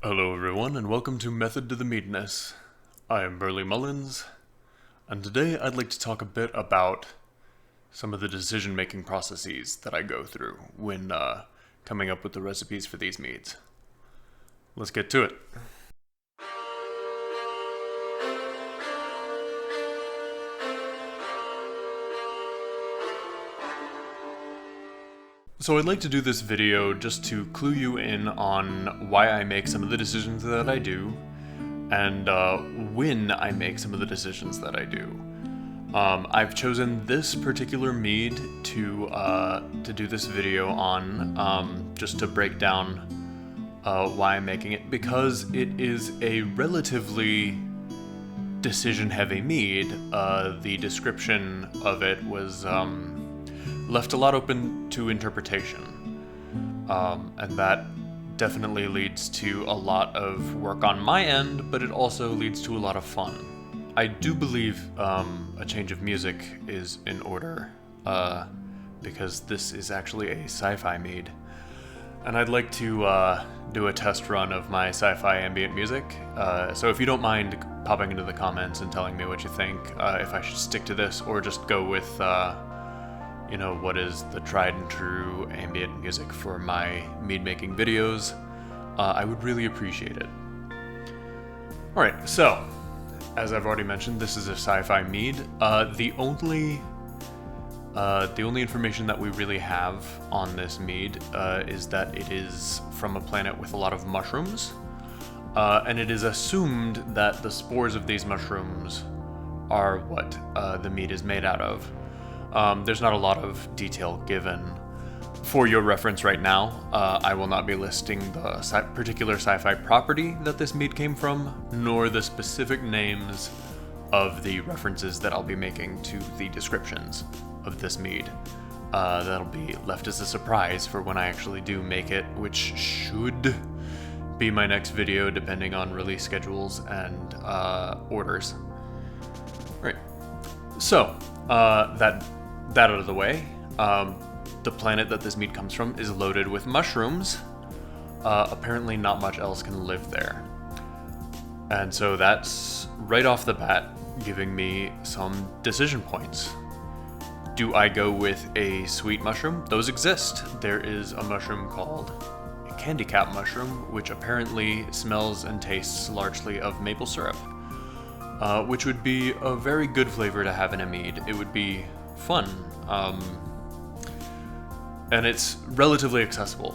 Hello everyone, and welcome to Method to the Meadness. I am Burley Mullins, and today I'd like to talk a bit about some of the decision-making processes that I go through when coming up with the recipes for these meads. Let's get to it. So I'd like to do this video just to clue you in on why I make some of the decisions that I do, and when I make some of the decisions that I do. I've chosen this particular mead to do this video on, just to break down why I'm making it, because it is a relatively decision-heavy mead. The description of it was left a lot open to interpretation, and that definitely leads to a lot of work on my end, but it also leads to a lot of fun. I do believe a change of music is in order, because this is actually a sci-fi mead, and I'd like to do a test run of my sci-fi ambient music, so if you don't mind popping into the comments and telling me what you think, if I should stick to this or just go with what is the tried and true ambient music for my mead making videos, I would really appreciate it. Alright, so, as I've already mentioned, this is a sci-fi mead. The only information that we really have on this mead is that it is from a planet with a lot of mushrooms, and it is assumed that the spores of these mushrooms are what the mead is made out of. There's not a lot of detail given. For your reference right now, I will not be listing the particular sci-fi property that this mead came from, nor the specific names of the references that I'll be making to the descriptions of this mead. That'll be left as a surprise for when I actually do make it, which should be my next video depending on release schedules and orders. Right. So, that out of the way, the planet that this mead comes from is loaded with mushrooms. Apparently not much else can live there. And so that's, right off the bat, giving me some decision points. Do I go with a sweet mushroom? Those exist. There is a mushroom called a candy cap mushroom, which apparently smells and tastes largely of maple syrup, which would be a very good flavor to have in a mead. It would be fun, and it's relatively accessible.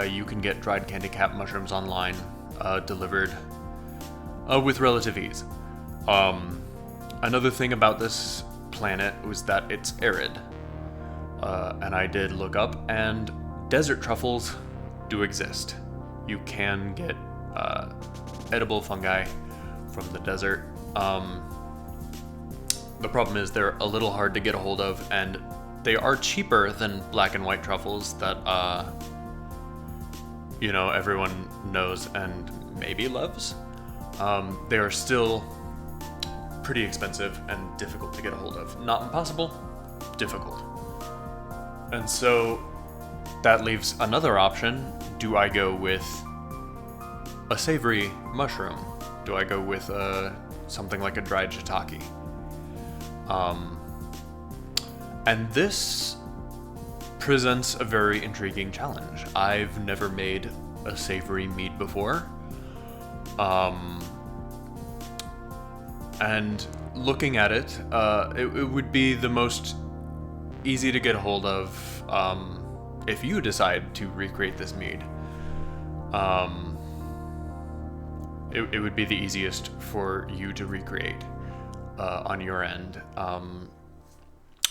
You can get dried candy cap mushrooms online, delivered with relative ease. Another thing about this planet was that it's arid, and I did look up, and desert truffles do exist. You can get edible fungi from the desert. The problem is they're a little hard to get a hold of, and they are cheaper than black and white truffles that, everyone knows and maybe loves. They are still pretty expensive and difficult to get a hold of. Not impossible, difficult. And so that leaves another option. Do I go with a savory mushroom? Do I go with something like a dried shiitake? And this presents a very intriguing challenge. I've never made a savory mead before. And looking at it, it would be the most easy to get a hold of if you decide to recreate this mead. It would be the easiest for you to recreate on your end,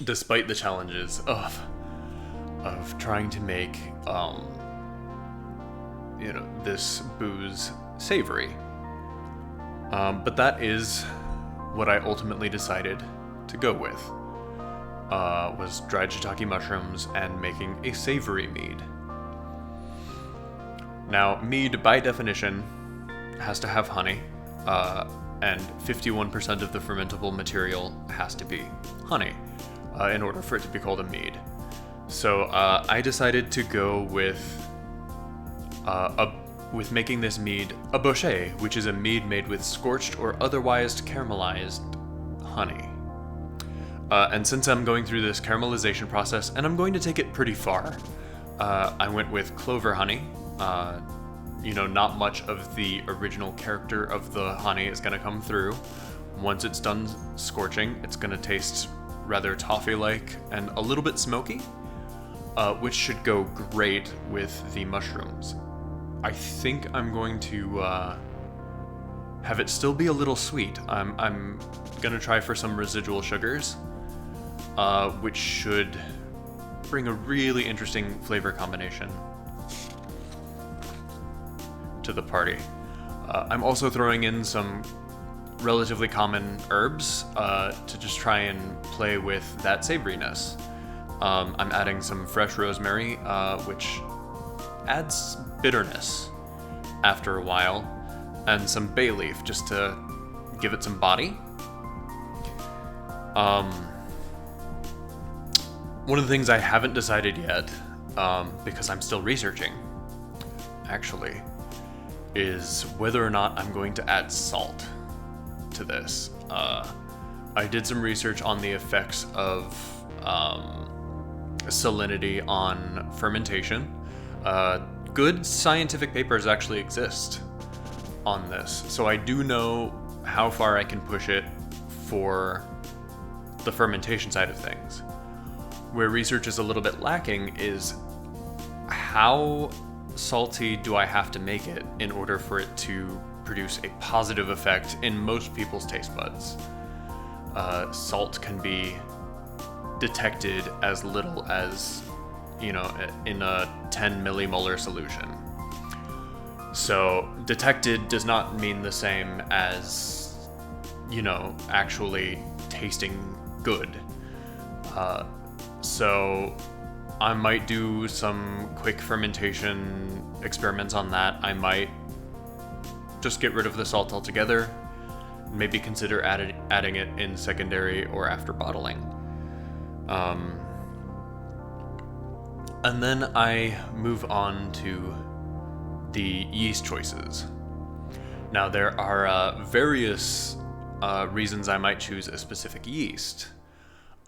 despite the challenges of trying to make this booze savory. But that is what I ultimately decided to go with, was dried shiitake mushrooms and making a savory mead. Now, mead by definition has to have honey, and 51% of the fermentable material has to be honey in order for it to be called a mead. So I decided to go with a with making this mead a bochet, which is a mead made with scorched or otherwise caramelized honey. And since I'm going through this caramelization process, and I'm going to take it pretty far, I went with clover honey. Not much of the original character of the honey is going to come through. Once it's done scorching, it's going to taste rather toffee-like and a little bit smoky, which should go great with the mushrooms. I think I'm going to have it still be a little sweet. I'm going to try for some residual sugars, which should bring a really interesting flavor combination to the party. I'm also throwing in some relatively common herbs to just try and play with that savoriness. I'm adding some fresh rosemary, which adds bitterness after a while, and some bay leaf just to give it some body. One of the things I haven't decided yet, because I'm still researching, actually, is whether or not I'm going to add salt to this. I did some research on the effects of salinity on fermentation. Good scientific papers actually exist on this, so I do know how far I can push it for the fermentation side of things. Where research is a little bit lacking is how salty do I have to make it in order for it to produce a positive effect in most people's taste buds. Salt can be detected as little as, in a 10 millimolar solution. So detected does not mean the same as, actually tasting good. So I might do some quick fermentation experiments on that. I might just get rid of the salt altogether, maybe consider adding it in secondary or after bottling. And then I move on to the yeast choices. Now there are various reasons I might choose a specific yeast.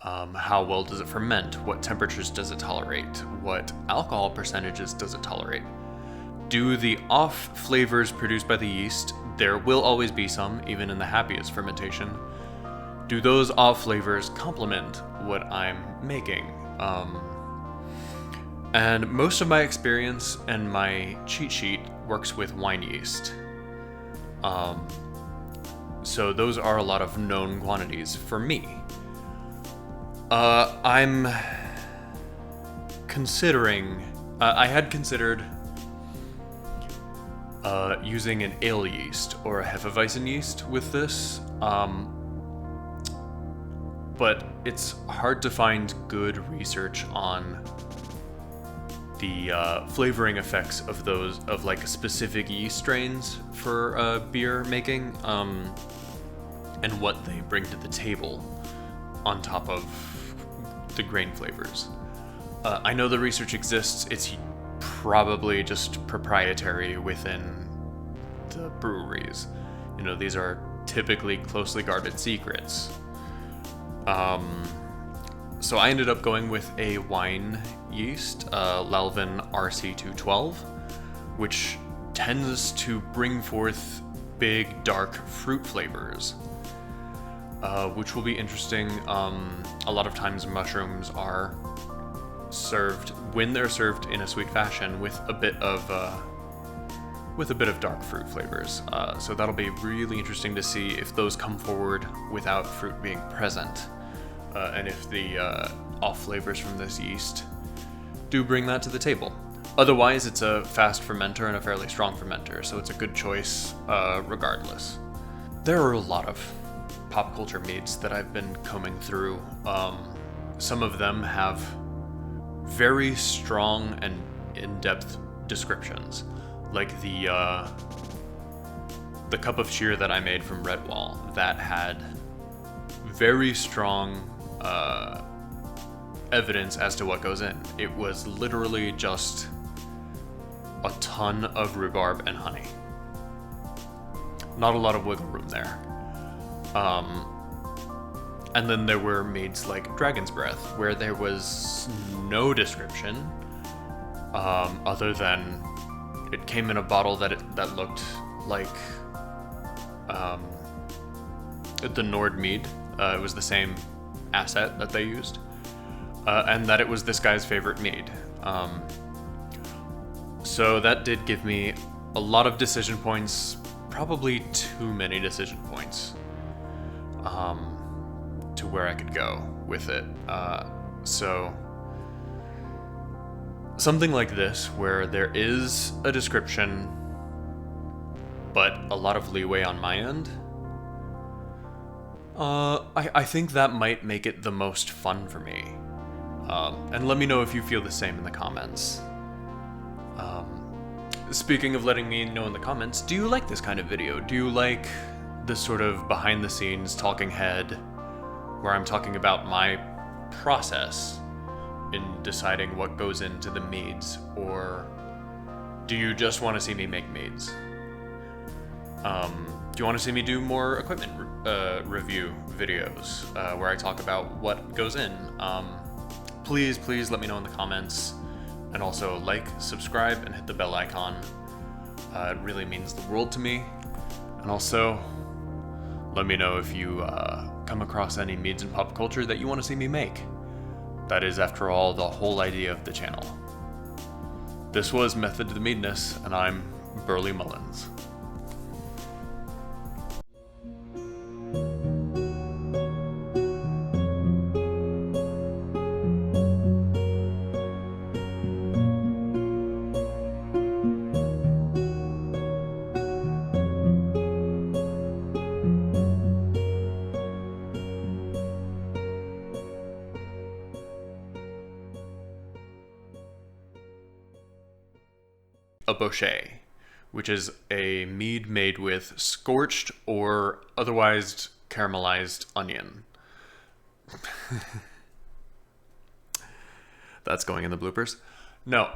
How well does it ferment? What temperatures does it tolerate? What alcohol percentages does it tolerate? Do the off flavors produced by the yeast, there will always be some, even in the happiest fermentation, do those off flavors complement what I'm making? And most of my experience and my cheat sheet works with wine yeast. So those are a lot of known quantities for me. I'm considering, I had considered using an ale yeast or a Hefeweizen yeast with this, but it's hard to find good research on the flavoring effects of those, of like specific yeast strains for beer making, and what they bring to the table on top of the grain flavors. I know the research exists. It's probably just proprietary within the breweries. These are typically closely guarded secrets. So I ended up going with a wine yeast, Lalvin RC212, which tends to bring forth big, dark fruit flavors, which will be interesting. A lot of times mushrooms are served, when they're served in a sweet fashion, with a bit of dark fruit flavors. So that'll be really interesting to see if those come forward without fruit being present, and if the off flavors from this yeast do bring that to the table. Otherwise, it's a fast fermenter and a fairly strong fermenter, so it's a good choice regardless. There are a lot of pop culture meads that I've been combing through. Some of them have very strong and in-depth descriptions, like the cup of cheer that I made from Redwall that had very strong evidence as to what goes in. It was literally just a ton of rhubarb and honey. Not a lot of wiggle room there. And then there were meads like Dragon's Breath, where there was no description, other than it came in a bottle that looked like the Nord Mead. It was the same asset that they used, and that it was this guy's favorite mead. So that did give me a lot of decision points, probably too many decision points, to where I could go with it. So something like this, where there is a description, but a lot of leeway on my end, I think that might make it the most fun for me. And let me know if you feel the same in the comments. Speaking of letting me know in the comments, do you like this kind of video? Do you like this sort of behind the scenes talking head, where I'm talking about my process in deciding what goes into the meads? Or do you just want to see me make meads? Do you want to see me do more equipment review videos, where I talk about what goes in? Please let me know in the comments. And also like, subscribe, and hit the bell icon. It really means the world to me. And also, let me know if you come across any meads in pop culture that you want to see me make. That is, after all, the whole idea of the channel. This was Method to the Meadness, and I'm Burley Mullins. A bochet, which is a mead made with scorched or otherwise caramelized onion. That's going in the bloopers. No,